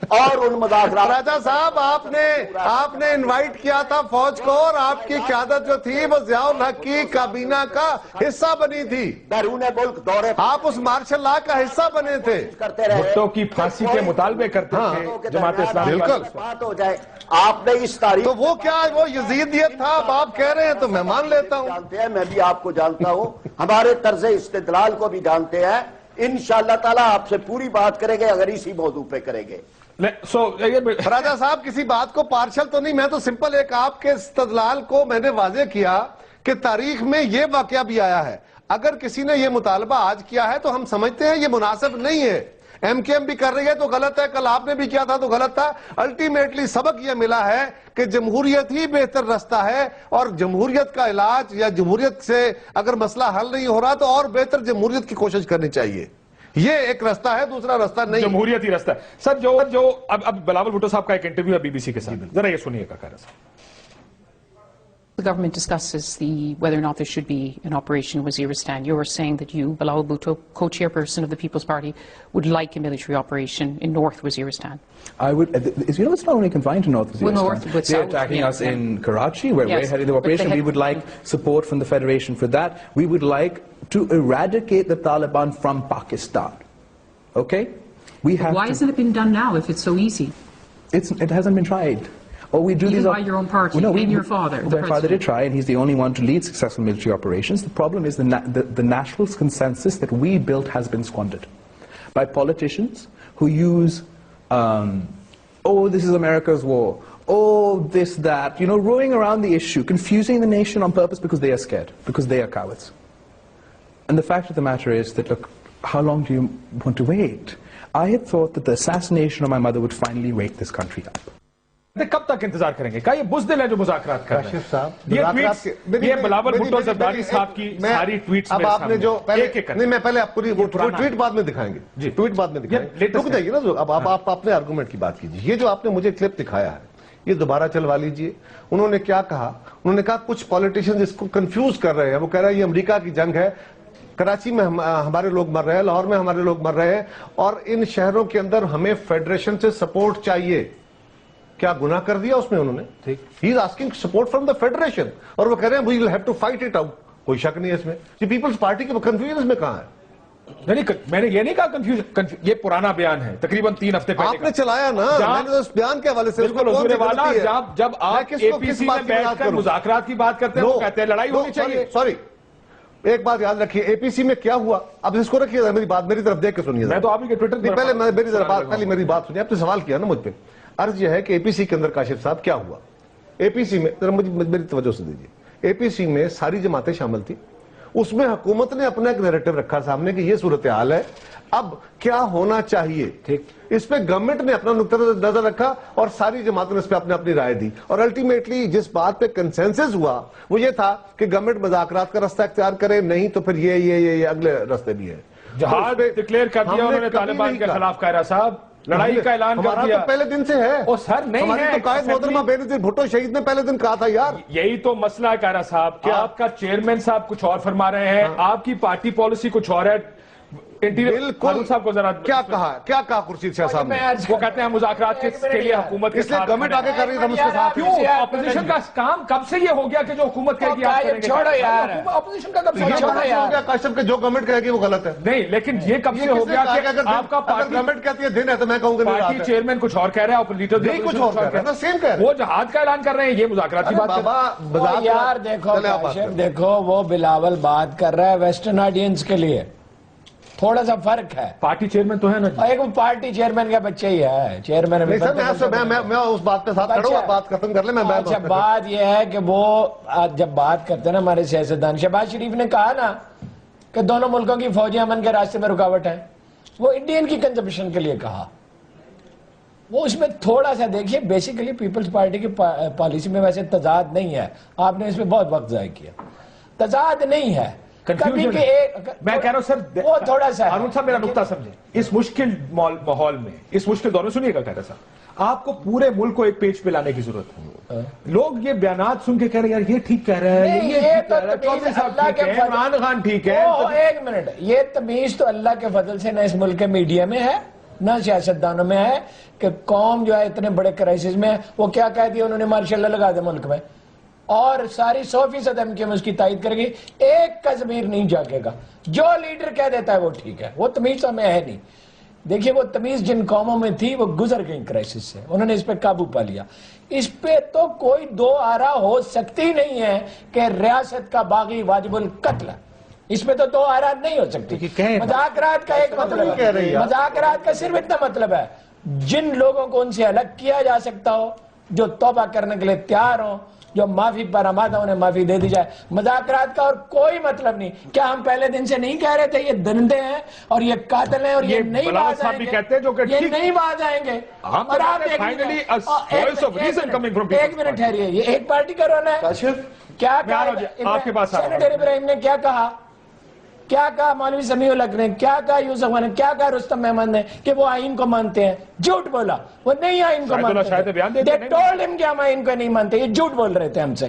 اور ان مذاکرات. راجہ صاحب آپ نے انوائٹ کیا تھا فوج کو اور آپ کی قیادت جو تھی وہ ضیاء الحق کی کابینہ کا حصہ بنی تھی. بیرون ملک دورے آپ اس مارشل لا کا حصہ بنے تھے. کرتے رہے. بھٹو کی پھانسی کے مطالبے کرتے تھے جماعت اسلامی. بالکل. بات ہو جائے. آپ نے اس تاریخ تو وہ کیا وہ یزیدیت تھا اب آپ کہہ رہے ہیں تو میں مان لیتا ہوں. جانتے ہیں, میں بھی آپ کو جانتا ہوں, ہمارے طرز استدلال کو بھی جانتے ہیں. انشاءاللہ تعالیٰ آپ سے پوری بات کریں گے اگر اسی موضوع پہ کریں گے. راجہ صاحب کسی بات کو پارشل تو نہیں, میں تو سمپل ایک آپ کے استدلال کو میں نے واضح کیا کہ تاریخ میں یہ واقعہ بھی آیا ہے. اگر کسی نے یہ مطالبہ آج کیا ہے تو ہم سمجھتے ہیں یہ مناسب نہیں ہے. ایم کے ایم بھی کر رہی ہے تو غلط ہے, کل آپ نے بھی کیا تھا تو غلط تھا. الٹیمیٹلی سبق یہ ملا ہے کہ جمہوریت ہی بہتر رستہ ہے, اور جمہوریت کا علاج یا جمہوریت سے اگر مسئلہ حل نہیں ہو رہا تو اور بہتر جمہوریت کی کوشش کرنی چاہیے. یہ ایک رستہ ہے, دوسرا رستہ نہیں. جمہوریت ہی رستہ ہے. سر جو اب بلاول بھٹو صاحب کا ایک انٹرویو ہے بی بی سی کے ساتھ, ذرا یہ سنیے گا. The government discusses whether or not there should be an Operation Waziristan. You were saying that you, Bilawal Bhutto, co-chairperson of the People's Party, would like a military operation in North Waziristan. I would. It's not only confined to North Waziristan. Well, North, but they're South, attacking us in Karachi, where Yes, we're heading the but operation. they We would like support from the Federation for that. We would like to eradicate the Taliban from Pakistan. Okay? Why hasn't it been done now if it's so easy? It hasn't been tried. Or we do Even these by your own party, and your father, the My father did president. try, and he's the only one to lead successful military operations. The problem is the national consensus that we built has been squandered by politicians who use, oh, this is America's war, oh, this, that, rowing around the issue, confusing the nation on purpose because they are scared, because they are cowards. And the fact of the matter is that, look, how long do you want to wait? I had thought that the assassination of my mother would finally wake this country up. کب تک انتظار کریں گے؟ کیا یہ بزدل ہے جو مذاکرات کر رہے ہیں؟ یہ بلاول بھٹو زرداری صاحب کی ساری ٹویٹس اب آپ نے جو نہیں, میں پہلے آپ پوری ٹویٹ بعد میں دکھائیں گے. ٹویٹ بعد میں دکھائیں گے. رک جائیے نا, اب آپ اپنے آرگومنٹ کی بات کیجیے. یہ جو آپ نے مجھے کلپ دکھایا ہے یہ دوبارہ چلوا لیجئے. انہوں نے کیا کہا؟ انہوں نے کہا کچھ پولیٹیشنز اس کو کنفیوز کر رہے ہیں. وہ کہہ رہا ہے یہ امریکہ کی جنگ ہے, کراچی میں ہمارے لوگ مر رہے ہیں, لاہور میں ہمارے لوگ مر رہے ہیں, اور ان شہروں کے اندر ہمیں فیڈریشن سے سپورٹ چاہیے. کیا گناہ کر دیا اس میں انہوں نے؟ He is asking support from the federation, اور وہ کہہ رہے ہیں we will have to fight it out. کوئی شک نہیں ہے اس میں. یہ پیپلز پارٹی کے کنفیوژن میں کہاں ہے؟ میں نے یہ نہیں کہا کنفیوژن, یہ پرانا بیان ہے تقریباً 3 ہفتے پہلے. آپ نے چلایا نا, میں نے اس بیان کے حوالے سے. بالکل حضور والا, جب آپ اے پی سی میں بیٹھ کر مذاکرات کی بات کرتے ہیں وہ کہتے ہیں لڑائی ہونی چاہیے. سوری, ایک بات یاد رکھیے, اے پی سی میں کیا ہوا, اب اس کو رکھیے, میری بات میری طرف دیکھ کے سنیے. میں تو آپ کے ٹویٹر پہلے میری بات سنیے. آپ نے سوال کیا نا مجھ پہ. عرض یہ ہے کہ اے پی سی کے اندر کاشف صاحب کیا ہوا. اے پی سی میں ذرا میری توجہ سے دیجیے. اے پی سی میں ساری جماعتیں شامل تھی. اس میں حکومت نے اپنا ایک نیریٹو رکھا سامنے کہ یہ صورتحال ہے, اب کیا ہونا چاہیے. اس پہ گورنمنٹ نے اپنا نقطہ نظر رکھا اور ساری جماعتوں نے اس پہ اپنی رائے دی, اور الٹیمیٹلی جس بات پہ کنسنسس ہوا وہ یہ تھا کہ گورنمنٹ مذاکرات کا رستہ اختیار کرے, نہیں تو پھر یہ اگلے رستے بھی ہیں. جہاد ڈکلیئر کر دیا انہوں نے طالبان کے خلاف. قائرہ صاحب لڑائی کا اعلان کر دیا. تو پہلے دن سے ہے. او سر نہیں ہے, ہماری تو قائد محترمہ بینظیر بھٹو شہید نے پہلے دن کہا تھا یار. یہی تو مسئلہ ہے قائرہ صاحب. آپ کا چیئرمین صاحب کچھ اور فرما رہے ہیں, آپ کی پارٹی پالیسی کچھ اور ہے. بالکل صاحب کو ذرا کیا کہا خورشید شاہ صاحب نے؟ وہ کہتے ہیں مذاکرات کے لیے حکومت کے ساتھ. گورنمنٹ آگے کر رہی ہے, ہم اس کے ساتھ. کیوں اپوزیشن کا کام کب سے یہ ہو گیا کہ جو حکومت کہے گی آپ کریں گے؟ چھوڑو یار, اپوزیشن کا کب سے ہو گیا کاشف کہ جو گورنمنٹ کہے گی وہ غلط ہے؟ نہیں, لیکن یہ کب سے ہو گیا کہ آپ کا گورنمنٹ کہتی ہے دن ہے تو میں کہوں گا پارٹی چیئرمین کچھ اور کہہ رہا ہے اور لیڈر نہیں کچھ اور کہہ رہا ہے, سیم کہہ رہا ہے. وہ جہاد کا اعلان کر رہے ہیں, یہ مذاکرات کی بات. یار دیکھو وہ بلاول بات کر رہا ہے ویسٹرن آڈینس کے لیے, تھوڑا سا فرق ہے. پارٹی چیئرمین تو ہے نا, ایک پارٹی چیئرمین کا بچہ ہی ہے. چیئرمین میں اس بات کے ساتھ کھڑا ہوں, بات ختم کر لیں. اچھا, بات یہ ہے کہ وہ جب بات کرتے ہیں نا ہمارے سیاستدان, شہباز شریف نے کہا نا کہ دونوں ملکوں کی فوجیں امن کے راستے میں رکاوٹ ہیں, وہ انڈین کی کنزمپشن کے لیے کہا. وہ اس میں تھوڑا سا دیکھیے, بیسیکلی پیپلز پارٹی کی پالیسی میں ویسے تضاد نہیں ہے, آپ نے اس میں بہت وقت ضائع کیا. تضاد نہیں ہے, میں کہہ رہا ہوں سر, وہ تھوڑا سا ہارون صاحب میرا نقطہ سمجھیں. اس مشکل ماحول میں, اس مشکل دور میں, سنیے گا قائرہ صاحب, آپ کو پورے ملک کو ایک پیج پہ لانے کی ضرورت ہے. لوگ یہ بیانات سن کے کہہ رہے ہیں یار یہ ٹھیک کہہ رہے ہیں, یہ چودھری صاحب ٹھیک ہے, عمران خان ٹھیک ہے. ایک منٹ, یہ تمیز تو اللہ کے فضل سے نہ اس ملک کے میڈیا میں ہے نہ سیاستدانوں میں ہے کہ قوم جو ہے اتنے بڑے کرائسس میں ہے. وہ کیا کہہ دیا انہوں نے؟ مارشل لا لگا دے ملک میں, اور ساری 100% ایم کیو ایم اس کی تائید کرے گی. ایک کا ضمیر نہیں جاگے گا. جو لیڈر کہہ دیتا ہے وہ ٹھیک ہے. وہ تمیز ہمیں ہے نہیں. دیکھیے وہ تمیز جن قوموں میں تھی وہ گزر گئی کرائسس سے, انہوں نے اس پہ قابو پا لیا. اس پہ تو کوئی دو آرا ہو سکتی نہیں ہے کہ ریاست کا باغی واجب القتل ہے. اس پہ تو دو آرا نہیں ہو سکتی. مذاکرات کا ایک مطلب ہے, مذاکرات کا صرف اتنا مطلب ہے جن لوگوں کو ان سے الگ کیا جا سکتا ہو, جو توبہ کرنے کے لیے تیار ہوں, جو معافی پر آمادہ انہیں معافی دے دی جائے. مذاکرات کا اور کوئی مطلب نہیں. کیا ہم پہلے دن سے نہیں کہہ رہے تھے یہ دندے ہیں اور یہ قاتل ہیں اور یہ نہیں باز آئیں گے, یہ نہیں باز آئیں گے. اور آپ ایک منٹ ٹھہریے, یہ ایک پارٹی کا رونا ہے. کیا کہا سینیٹر ابراہیم نے, کیا کہا, کیا کہا مولوی سمیع الحق نے, کیا کہا یوسف نے, کیا کہا رستم محمد نے کہ وہ آئین کو مانتے ہیں؟ جھوٹ بولا. وہ نہیں آئین کو مانتے تھے. They told him کہ ہم آئین کو نہیں مانتے. یہ جھوٹ بول رہے تھے ہم سے.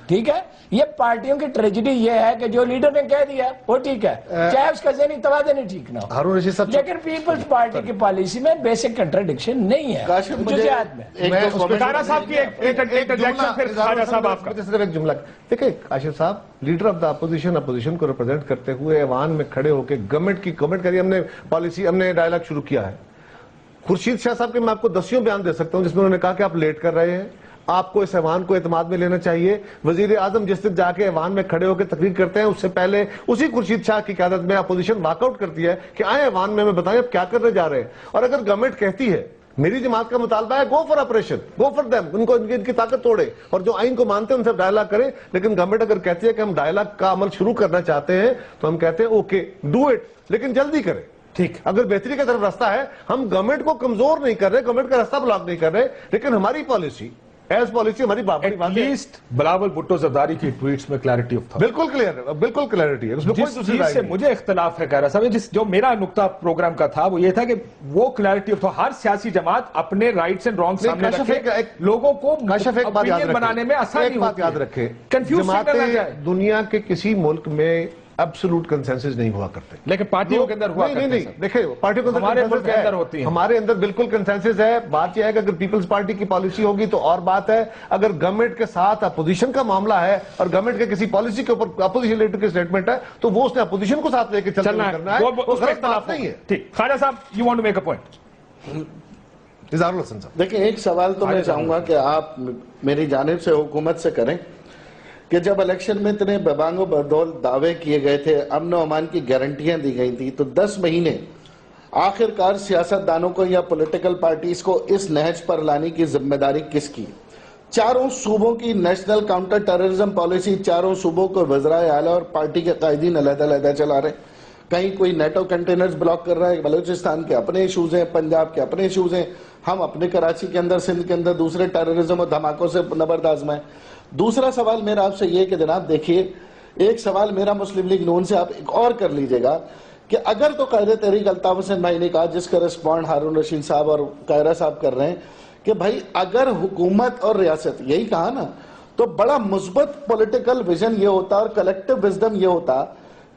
ٹھیک ہے, یہ پارٹیوں کی ٹریجڈی یہ ہے کہ جو لیڈر نے کہہ دیا وہ ٹھیک ہے, چاہے اس کا ذہنی توازن نہیں ٹھیک نہ ہو. لیکن پیپلز پارٹی کی پالیسی میں بیسک کنٹراڈکشن نہیں ہے. صرف ایک جملہ دیکھیں کاشف صاحب, لیڈر آف دا اپوزیشن کو ریپرزینٹ کرتے ہوئے ایوان میں کھڑے ہو کے گورنمنٹ کی کمنٹ کری, ہم نے پالیسی, ہم نے ڈائلاگ شروع کیا ہے. خورشید شاہ صاحب کے میں آپ کو 10 بیان دے سکتا ہوں جس میں انہوں نے کہا کہ آپ لیٹ کر رہے ہیں, آپ کو اس ایوان کو اعتماد میں لینا چاہیے. وزیر اعظم جس دن جا کے ایوان میں کھڑے ہو کے تقریر کرتے ہیں اس سے پہلے اسی خورشید شاہ کی قیادت میں اپوزیشن واک آؤٹ کرتی ہے کہ آئیں ایوان میں, ہمیں بتائیں اب کیا کرنے جا رہے ہیں. اور اگر گورنمنٹ کہتی ہے میری جماعت کا مطالبہ ہے go for operation, go for them, ان کو ان کی طاقت توڑے اور جو آئین کو مانتے ہیں ان سے ڈائلاگ کریں. لیکن گورنمنٹ اگر کہتی ہے کہ ہم ڈائلاگ کا عمل شروع کرنا چاہتے ہیں تو ہم کہتے ہیں اوکے ڈو اٹ, لیکن جلدی کریں. ٹھیک, اگر بہتری کی طرف راستہ ہے, ہم گورنمنٹ کو کمزور نہیں کر رہے, گورنمنٹ کا راستہ بلاک نہیں کر رہے, لیکن ہماری پالیسی ایز پالیسی ہماری بات لیسٹ بلاول بھٹو زرداری کی ٹویٹس میں کلیئرٹی آف تھا. بالکل کلیئر, بالکل کلیئرٹی ہے. جس چیز سے مجھے اختلاف ہے کہہ صاحب, جو میرا نقطہ پروگرام کا تھا وہ یہ تھا کہ وہ کلیئرٹی آف تھا, ہر سیاسی جماعت اپنے رائٹس اینڈ رانگ سامنے رکھے, لوگوں کو اوپینین بنانے میں آسانی ہوتی ہے. یاد رکھے جماعتیں دنیا کے کسی ملک میں ایبسولوٹ کنسنسس نہیں ہوا کرتے, لیکن پارٹیوں کے اندر ہوا کرتے ہیں. نہیں, دیکھیں پارٹیوں کے ہمارے ملک کے اندر ہوتی ہیں, ہمارے اندر بالکل کنسنسس ہے. بات یہ ہے کہ اگر پیپلز پارٹی کی پالیسی ہوگی تو اور بات ہے, اگر گورنمنٹ کے ساتھ اپوزیشن کا معاملہ ہے اور گورنمنٹ کے کسی پالیسی کے اوپر اپوزیشن لیڈر کی سٹیٹمنٹ ہے تو وہ اس نے اپوزیشن کو ساتھ لے کے چلنا کرنا ہے, وہ غلط بات نہیں ہے. ٹھیک, خواجہ صاحب you want to make a point. Izhar ul Hassan صاحب دیکھیں, ایک سوال تو میں چاہوں گا کہ آپ میری جانب سے حکومت سے کریں کہ جب الیکشن میں اتنے ببانگ و بدول دعوے کیے گئے تھے, امن و امان کی گارنٹیاں دی گئی تھی, تو 10 مہینے آخرکار سیاستدانوں کو یا پولیٹیکل پارٹیز کو اس نہج پر لانے کی ذمہ داری کس کی؟ چاروں صوبوں کی نیشنل کاؤنٹر ٹیررزم پالیسی چاروں صوبوں کو وزرائے اعلیٰ اور پارٹی کے قائدین علیحدہ علیحدہ چلا رہے ہیں. کہیں کوئی نیٹو کنٹینرز بلاک کر رہا ہے, بلوچستان کے اپنے ایشوز ہیں, پنجاب کے اپنے ایشوز ہیں, ہم اپنے کراچی کے اندر, سندھ کے اندر دوسرے ٹیررزم اور دھماکوں سے نبرد آزمائیں. دوسرا سوال میرا آپ سے یہ کہ جناب دیکھیے, ایک سوال میرا مسلم لیگ نون سے آپ ایک اور کر لیجئے گا کہ اگر تو قائد تحریک الطاف حسین بھائی نے کہا, جس کا ریسپونڈ ہارون رشید صاحب اور قاہرہ صاحب کر رہے ہیں کہ بھائی اگر حکومت اور ریاست, یہی کہا نا, تو بڑا مثبت پولیٹیکل ویژن یہ ہوتا اور کلیکٹیو وزڈم یہ ہوتا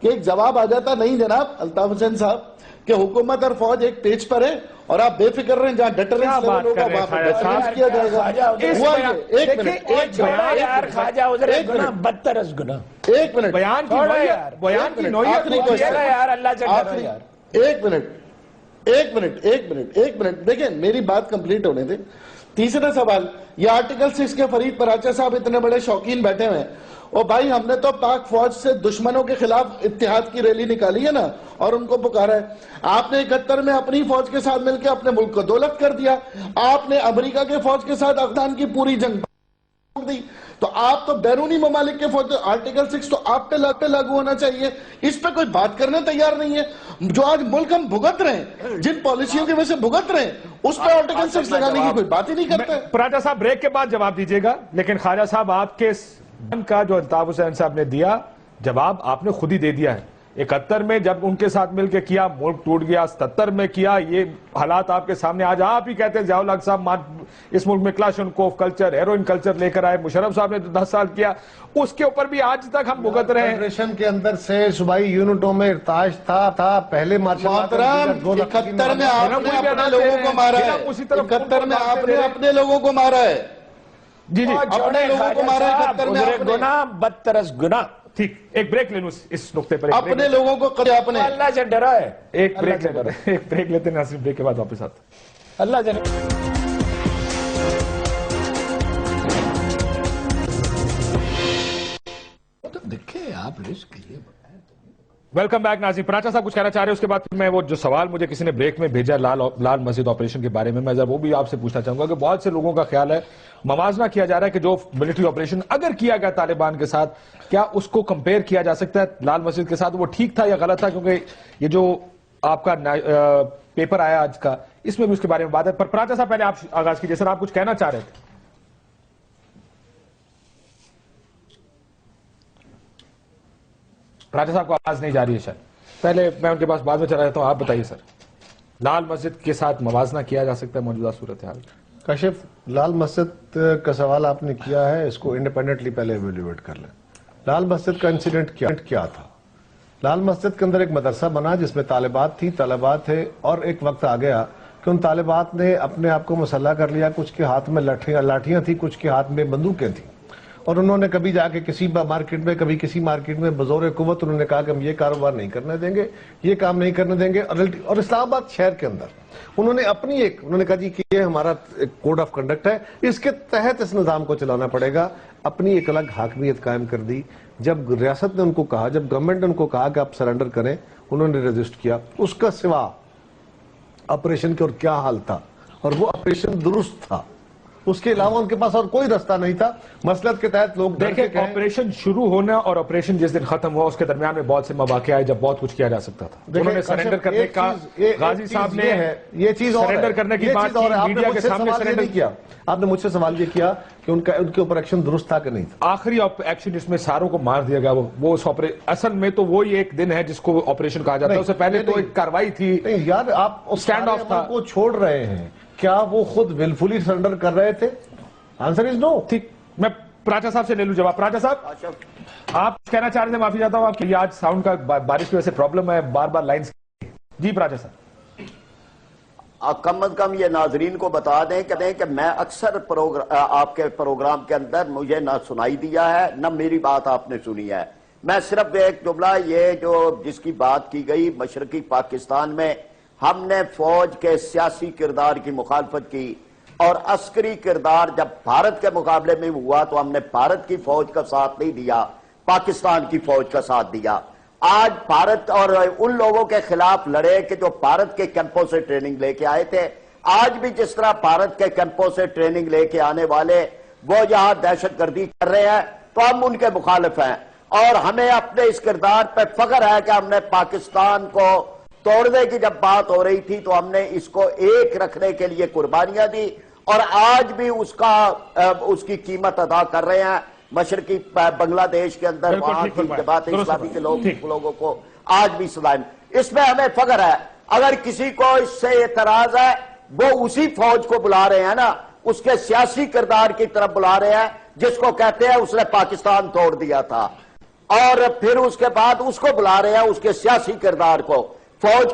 کہ ایک جواب آ جاتا, نہیں جناب الطاف حسین صاحب, کہ حکومت اور فوج ایک پیج پر ہے اور آپ بے فکر رہیں, جہاں ڈٹرنس لیول ہوگا وہاں پر ڈٹرنس کیا جائے گا. ایک منٹ دیکھیں میری بات کمپلیٹ ہونے دیں. تیسرا سوال, یہ آرٹیکل 6 کے فرید پراچہ صاحب اتنے بڑے شوقین بیٹھے ہوئے ہیں, اور بھائی ہم نے تو پاک فوج سے دشمنوں کے خلاف اتحاد کی ریلی نکالی ہے نا, اور ان کو پکارا ہے. آپ نے 71 میں اپنی فوج کے ساتھ مل کے اپنے ملک کو دولت کر دیا, آپ نے امریکہ کے فوج کے ساتھ افغان کی پوری جنگ دی, تو آپ تو بیرونی ممالک کے فوج, آرٹیکل 6 تو آپ پہ لاگو ہونا چاہیے. اس پہ کوئی بات کرنے تیار نہیں ہے. جو آج ملک ہم بھگت رہے ہیں, جن پالیسیوں کی وجہ سے بھگت رہے ہیں, اس پہ آرٹیکل 6 لگانے کی کوئی بات ہی نہیں کرتے. پراٹھا صاحب بریک کے بعد جواب دیجیے گا, لیکن خواجہ صاحب آپ کے کا جو الطاف حسین صاحب نے دیا جواب آپ نے خود ہی دے دیا ہے. 71 میں جب ان کے ساتھ مل کے کیا ملک ٹوٹ گیا, 77 میں کیا, یہ حالات آپ کے سامنے آج آپ ہی کہتے ہیں ضیاء الحق صاحب اس ملک میں کلاشنکوف کلچر, ہیروئن کلچر لے کر آئے, مشرف صاحب نے 10 سال کیا, اس کے اوپر بھی آج تک ہم بھگت رہے ہیں. فیڈریشن کے اندر سے صوبائی یونٹوں میں ارتاش تھا پہلے محترم 71 میں آپ نے اپنے لوگوں کو مارا ہے, 71 میں آپ نے اپنے لوگوں کو مارا ہے, جی جی اپنے لوگوں کو مارا ہے 71 میں آپ نے. گناہ بدترس گناہ. ٹھیک, ایک بریک لے لوں اس نقطے پر, اپنے لوگوں کو قتل آپ نے. اللہ سے ڈرا ہے, ایک بریک لیتے ہیں ناظرین, بریک کے بعد واپس آتے ہیں. اللہ سے دیکھیں آپ رسک لیے. ویلکم بیک ناظرین. پراچا صاحب کچھ کہنا چاہ رہے ہیں, اس کے بعد میں وہ جو سوال مجھے کسی نے بریک میں بھیجا لال مسجد آپریشن کے بارے میں ذرا وہ بھی آپ سے پوچھنا چاہوں گا کہ بہت سے لوگوں کا خیال ہے, موازنہ کیا جا رہا ہے کہ جو ملٹری آپریشن اگر کیا گیا طالبان کے ساتھ, کیا اس کو کمپیئر کیا جا سکتا ہے لال مسجد کے ساتھ, وہ ٹھیک تھا یا غلط تھا, کیونکہ یہ جو آپ کا پیپر آیا آج کا اس میں بھی اس کے بارے میں بات ہے. پر پراچا صاحب پہلے آپ آغاز کیجئے, سر آپ کچھ کہنا چاہ رہے تھے. پراچا صاحب کو آواز نہیں جا رہی ہے شاید, پہلے میں ان کے پاس بعد میں چلا جاتا ہوں, آپ بتائیے سر, لال مسجد کے ساتھ موازنہ کیا جا سکتا ہے موجودہ صورتحال؟ کاشف, لال مسجد کا سوال آپ نے کیا ہے, اس کو انڈیپینڈنٹلی پہلے ایویلویٹ کر لیں. لال مسجد کا انسیڈنٹ کیا تھا؟ لال مسجد کے اندر ایک مدرسہ بنا جس میں طالبات تھے, اور ایک وقت آ گیا کہ ان طالبات نے اپنے آپ کو مسلح کر لیا, کچھ کے ہاتھ میں لاٹھیاں تھیں, کچھ کے ہاتھ میں بندوقیں تھیں, اور انہوں نے کبھی جا کے کسی مارکیٹ میں کبھی کسی مارکیٹ میں بزور قوت انہوں نے کہا کہ ہم یہ کاروبار نہیں کرنے دیں گے, یہ کام نہیں کرنے دیں گے. اور اسلام آباد شہر کے اندر انہوں نے انہوں نے کہا جی کہ یہ ہمارا کوڈ آف کنڈکٹ ہے, اس کے تحت اس نظام کو چلانا پڑے گا. اپنی ایک الگ حاکمیت قائم کر دی. جب ریاست نے ان کو کہا, جب گورنمنٹ نے ان کو کہا کہ آپ سرنڈر کریں, انہوں نے ریزسٹ کیا. اس کا سوا آپریشن کے اور کیا حال تھا, اور وہ آپریشن درست تھا, اس کے علاوہ ان کے پاس اور کوئی رستہ نہیں تھا. مسلط کے تحت لوگ دیکھیں, آپریشن شروع ہونا اور آپریشن جس دن ختم ہوا اس کے درمیان میں بہت سے مواقع آئے جب بہت کچھ کیا جا سکتا تھا. انہوں نے سرنڈر کرنے کا, غازی صاحب نے یہ چیز سرنڈر کرنے کی بات کی, میڈیا کے سامنے سرنڈر کیا. آپ نے مجھ سے سوال یہ کیا کہ ان کے اوپر ایکشن درست تھا کہ نہیں تھا. آخری ایکشن جس میں ساروں کو مار دیا گیا, وہ اصل میں تو وہی ایک دن ہے جس کو آپریشن کہا جاتا ہے. اس سے پہلے تو ایک کاروائی تھی یار, آپ اسٹینڈ آف تھا کو چھوڑ رہے ہیں. کیا وہ خود ولفلی سرنڈر کر رہے تھے؟ آنسر از نو. ٹھیک, میں پراچا صاحب سے لے لوں جواب. پراچا صاحب آپ کہنا چاہ رہے تھے, معافی چاہتا ہوں آپ کے لیے آج ساؤنڈ کا بارش کی وجہ سے پرابلم ہے, بار بار لائنز. جی پراچا صاحب. کم از کم یہ ناظرین کو بتا دیں کہ میں اکثر آپ کے پروگرام کے اندر مجھے نہ سنائی دیا ہے نہ میری بات آپ نے سنی ہے. میں صرف ایک جملہ, یہ جو جس کی بات کی گئی مشرقی پاکستان میں ہم نے فوج کے سیاسی کردار کی مخالفت کی, اور عسکری کردار جب بھارت کے مقابلے میں ہوا تو ہم نے بھارت کی فوج کا ساتھ نہیں دیا, پاکستان کی فوج کا ساتھ دیا. آج بھارت اور ان لوگوں کے خلاف لڑے کہ جو بھارت کے کیمپوں سے ٹریننگ لے کے آئے تھے. آج بھی جس طرح بھارت کے کیمپوں سے ٹریننگ لے کے آنے والے وہ یہاں دہشت گردی کر رہے ہیں تو ہم ان کے مخالف ہیں, اور ہمیں اپنے اس کردار پہ فخر ہے کہ ہم نے پاکستان کو توڑنے کی جب بات ہو رہی تھی تو ہم نے اس کو ایک رکھنے کے لیے قربانیاں دی, اور آج بھی اس کی قیمت ادا کر رہے ہیں. مشرقی بنگلہ دیش کے اندر وہاں کی جماعت اسلامی کے لوگوں کو آج بھی سدائم, اس میں ہمیں فخر ہے. اگر کسی کو اس سے اعتراض ہے وہ اسی فوج کو بلا رہے ہیں نا, اس کے سیاسی کردار کی طرف بلا رہے ہیں جس کو کہتے ہیں اس نے پاکستان توڑ دیا تھا, اور پھر اس کے بعد اس کو بلا رہے ہیں اس کے سیاسی کردار کو. فوج